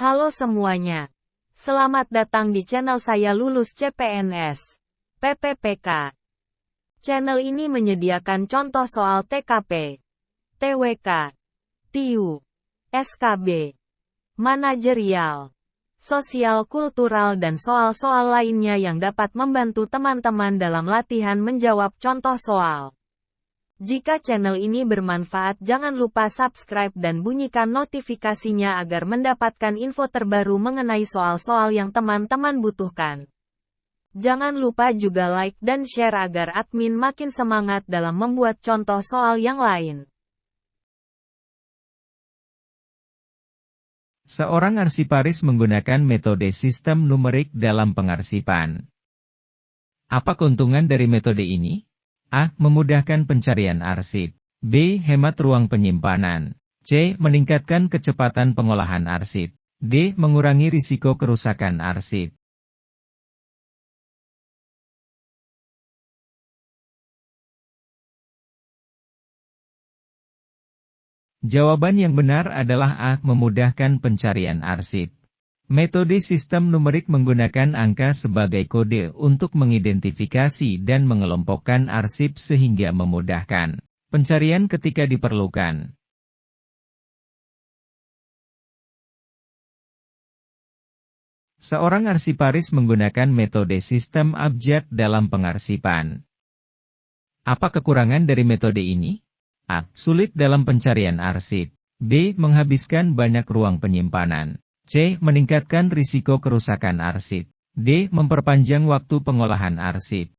Halo semuanya. Selamat datang di channel saya Lulus CPNS. PPPK. Channel ini menyediakan contoh soal TKP, TWK, TIU, SKB, manajerial, sosial kultural dan soal-soal lainnya yang dapat membantu teman-teman dalam latihan menjawab contoh soal. Jika channel ini bermanfaat, jangan lupa subscribe dan bunyikan notifikasinya agar mendapatkan info terbaru mengenai soal-soal yang teman-teman butuhkan. Jangan lupa juga like dan share agar admin makin semangat dalam membuat contoh soal yang lain. Seorang arsiparis menggunakan metode sistem numerik dalam pengarsipan. Apa keuntungan dari metode ini? A. Memudahkan pencarian arsip. B. Hemat ruang penyimpanan. C. Meningkatkan kecepatan pengolahan arsip. D. Mengurangi risiko kerusakan arsip. Jawaban yang benar adalah A. Memudahkan pencarian arsip. Metode sistem numerik menggunakan angka sebagai kode untuk mengidentifikasi dan mengelompokkan arsip sehingga memudahkan pencarian ketika diperlukan. Seorang arsiparis menggunakan metode sistem abjad dalam pengarsipan. Apa kekurangan dari metode ini? A. Sulit dalam pencarian arsip. B. Menghabiskan banyak ruang penyimpanan. C. Meningkatkan risiko kerusakan arsip. D. Memperpanjang waktu pengolahan arsip.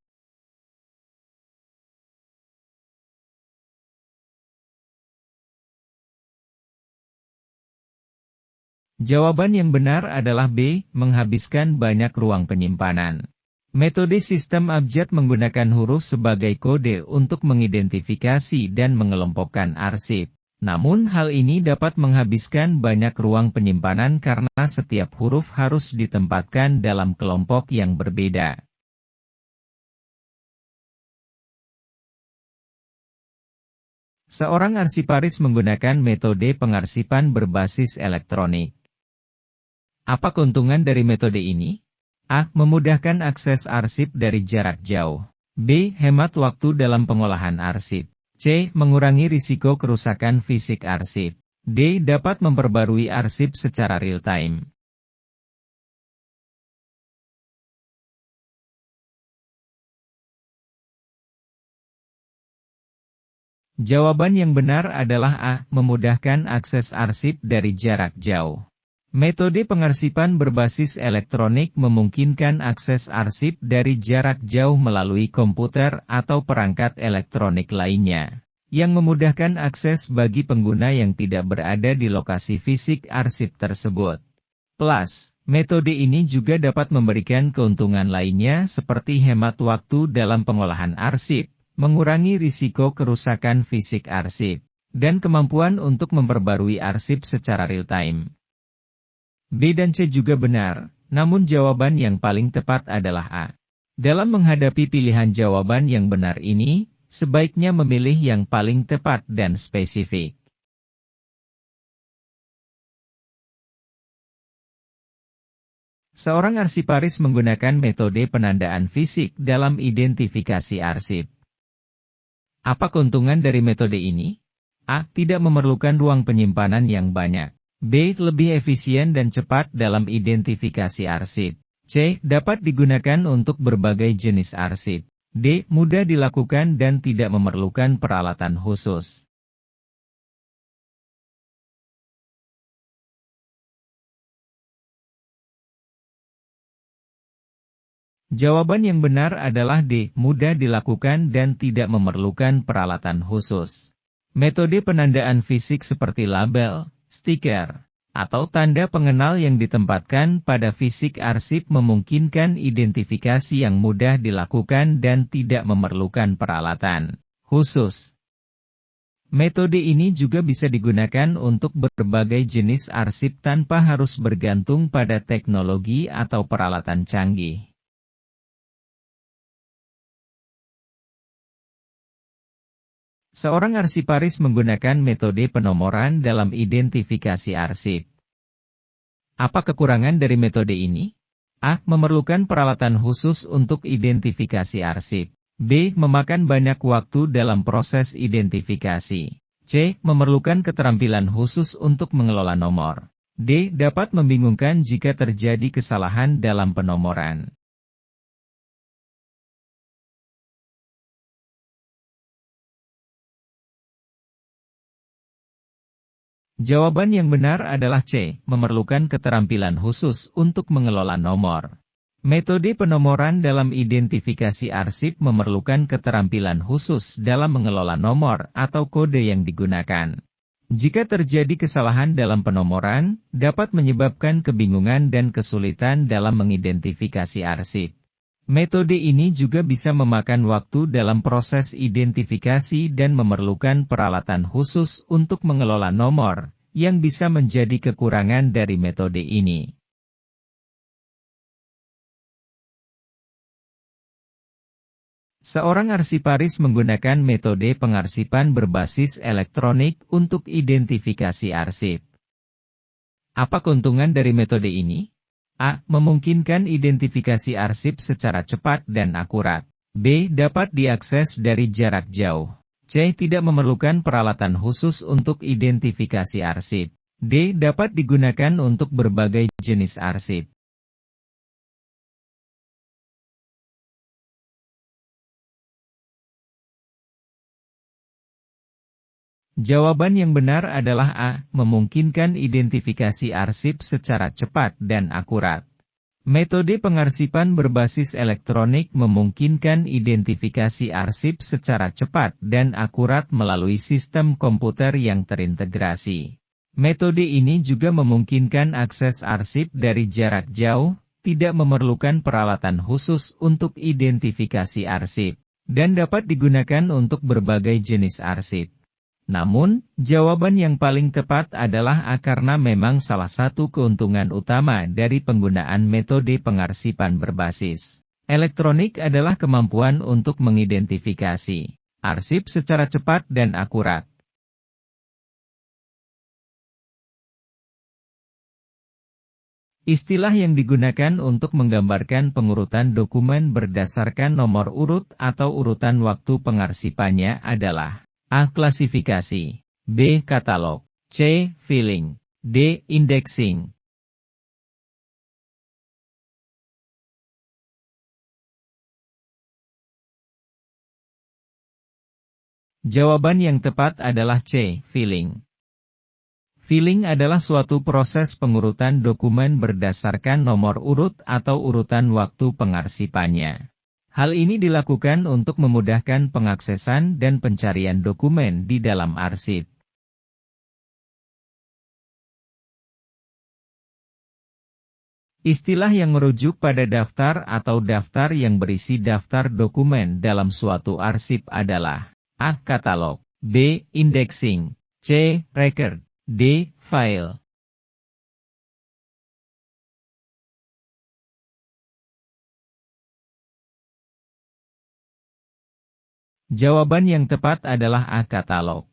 Jawaban yang benar adalah B. Menghabiskan banyak ruang penyimpanan. Metode sistem abjad menggunakan huruf sebagai kode untuk mengidentifikasi dan mengelompokkan arsip. Namun hal ini dapat menghabiskan banyak ruang penyimpanan karena setiap huruf harus ditempatkan dalam kelompok yang berbeda. Seorang arsiparis menggunakan metode pengarsipan berbasis elektronik. Apa keuntungan dari metode ini? A. Memudahkan akses arsip dari jarak jauh. B. Hemat waktu dalam pengolahan arsip. C. Mengurangi risiko kerusakan fisik arsip. D. Dapat memperbarui arsip secara real-time. Jawaban yang benar adalah A. Memudahkan akses arsip dari jarak jauh. Metode pengarsipan berbasis elektronik memungkinkan akses arsip dari jarak jauh melalui komputer atau perangkat elektronik lainnya, yang memudahkan akses bagi pengguna yang tidak berada di lokasi fisik arsip tersebut. Plus, metode ini juga dapat memberikan keuntungan lainnya seperti hemat waktu dalam pengolahan arsip, mengurangi risiko kerusakan fisik arsip, dan kemampuan untuk memperbarui arsip secara real-time. B dan C juga benar, namun jawaban yang paling tepat adalah A. Dalam menghadapi pilihan jawaban yang benar ini, sebaiknya memilih yang paling tepat dan spesifik. Seorang arsiparis menggunakan metode penandaan fisik dalam identifikasi arsip. Apa keuntungan dari metode ini? A. Tidak memerlukan ruang penyimpanan yang banyak. B. Lebih efisien dan cepat dalam identifikasi arsip. C. Dapat digunakan untuk berbagai jenis arsip. D. Mudah dilakukan dan tidak memerlukan peralatan khusus. Jawaban yang benar adalah D. Mudah dilakukan dan tidak memerlukan peralatan khusus. Metode penandaan fisik seperti label, stiker, atau tanda pengenal yang ditempatkan pada fisik arsip memungkinkan identifikasi yang mudah dilakukan dan tidak memerlukan peralatan khusus. Metode ini juga bisa digunakan untuk berbagai jenis arsip tanpa harus bergantung pada teknologi atau peralatan canggih. Seorang arsiparis menggunakan metode penomoran dalam identifikasi arsip. Apa kekurangan dari metode ini? A. Memerlukan peralatan khusus untuk identifikasi arsip. B. Memakan banyak waktu dalam proses identifikasi. C. Memerlukan keterampilan khusus untuk mengelola nomor. D. Dapat membingungkan jika terjadi kesalahan dalam penomoran. Jawaban yang benar adalah C. Memerlukan keterampilan khusus untuk mengelola nomor. Metode penomoran dalam identifikasi arsip memerlukan keterampilan khusus dalam mengelola nomor atau kode yang digunakan. Jika terjadi kesalahan dalam penomoran, dapat menyebabkan kebingungan dan kesulitan dalam mengidentifikasi arsip. Metode ini juga bisa memakan waktu dalam proses identifikasi dan memerlukan peralatan khusus untuk mengelola nomor, yang bisa menjadi kekurangan dari metode ini. Seorang arsiparis menggunakan metode pengarsipan berbasis elektronik untuk identifikasi arsip. Apa keuntungan dari metode ini? A. Memungkinkan identifikasi arsip secara cepat dan akurat. B. Dapat diakses dari jarak jauh. C. Tidak memerlukan peralatan khusus untuk identifikasi arsip. D. Dapat digunakan untuk berbagai jenis arsip. Jawaban yang benar adalah A. Memungkinkan identifikasi arsip secara cepat dan akurat. Metode pengarsipan berbasis elektronik memungkinkan identifikasi arsip secara cepat dan akurat melalui sistem komputer yang terintegrasi. Metode ini juga memungkinkan akses arsip dari jarak jauh, tidak memerlukan peralatan khusus untuk identifikasi arsip, dan dapat digunakan untuk berbagai jenis arsip. Namun, jawaban yang paling tepat adalah A karena memang salah satu keuntungan utama dari penggunaan metode pengarsipan berbasis elektronik adalah kemampuan untuk mengidentifikasi arsip secara cepat dan akurat. Istilah yang digunakan untuk menggambarkan pengurutan dokumen berdasarkan nomor urut atau urutan waktu pengarsipannya adalah A. Klasifikasi. B. Katalog. C. Filing. D. Indexing. Jawaban yang tepat adalah C. Filing. Filing adalah suatu proses pengurutan dokumen berdasarkan nomor urut atau urutan waktu pengarsipannya. Hal ini dilakukan untuk memudahkan pengaksesan dan pencarian dokumen di dalam arsip. Istilah yang merujuk pada daftar atau daftar yang berisi daftar dokumen dalam suatu arsip adalah A. Katalog. B. Indexing. C. Record. D. File. Jawaban yang tepat adalah A. Katalog.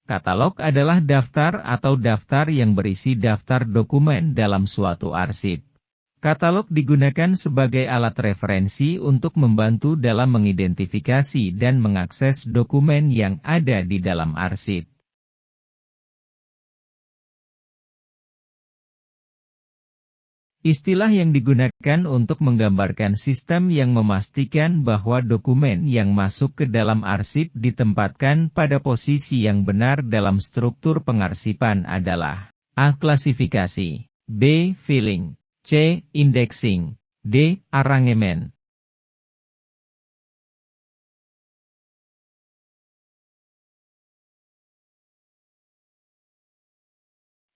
Katalog adalah daftar atau daftar yang berisi daftar dokumen dalam suatu arsip. Katalog digunakan sebagai alat referensi untuk membantu dalam mengidentifikasi dan mengakses dokumen yang ada di dalam arsip. Istilah yang digunakan untuk menggambarkan sistem yang memastikan bahwa dokumen yang masuk ke dalam arsip ditempatkan pada posisi yang benar dalam struktur pengarsipan adalah A. Klasifikasi. B. Filing. C. Indexing. D. Arrangement.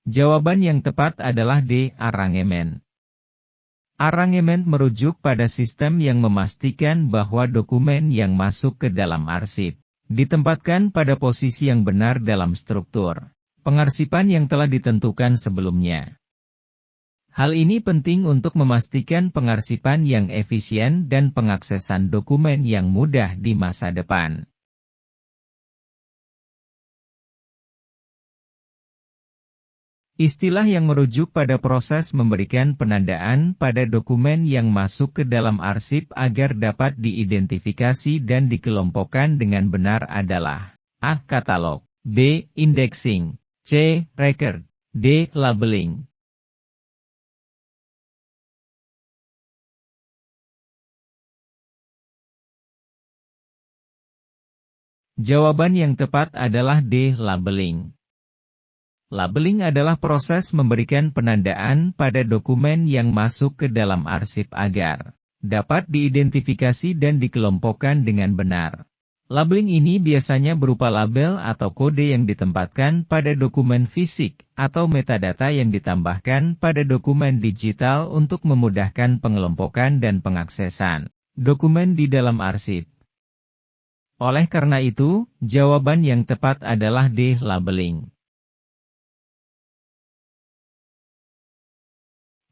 Jawaban yang tepat adalah D. Arrangement. Arrangement merujuk pada sistem yang memastikan bahwa dokumen yang masuk ke dalam arsip ditempatkan pada posisi yang benar dalam struktur pengarsipan yang telah ditentukan sebelumnya. Hal ini penting untuk memastikan pengarsipan yang efisien dan pengaksesan dokumen yang mudah di masa depan. Istilah yang merujuk pada proses memberikan penandaan pada dokumen yang masuk ke dalam arsip agar dapat diidentifikasi dan dikelompokkan dengan benar adalah A. Katalog, B. Indexing, C. Record, D. Labeling. Jawaban yang tepat adalah D. Labeling. Labeling adalah proses memberikan penandaan pada dokumen yang masuk ke dalam arsip agar dapat diidentifikasi dan dikelompokkan dengan benar. Labeling ini biasanya berupa label atau kode yang ditempatkan pada dokumen fisik, atau metadata yang ditambahkan pada dokumen digital untuk memudahkan pengelompokan dan pengaksesan dokumen di dalam arsip. Oleh karena itu, jawaban yang tepat adalah D. Labeling.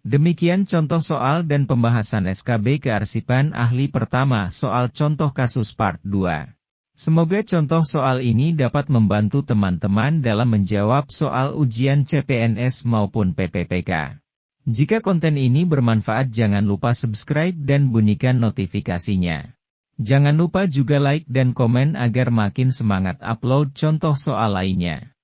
Demikian contoh soal dan pembahasan SKB Kearsipan Ahli Pertama soal contoh kasus part 2. Semoga contoh soal ini dapat membantu teman-teman dalam menjawab soal ujian CPNS maupun PPPK. Jika konten ini bermanfaat jangan lupa subscribe dan bunyikan notifikasinya. Jangan lupa juga like dan komen agar makin semangat upload contoh soal lainnya.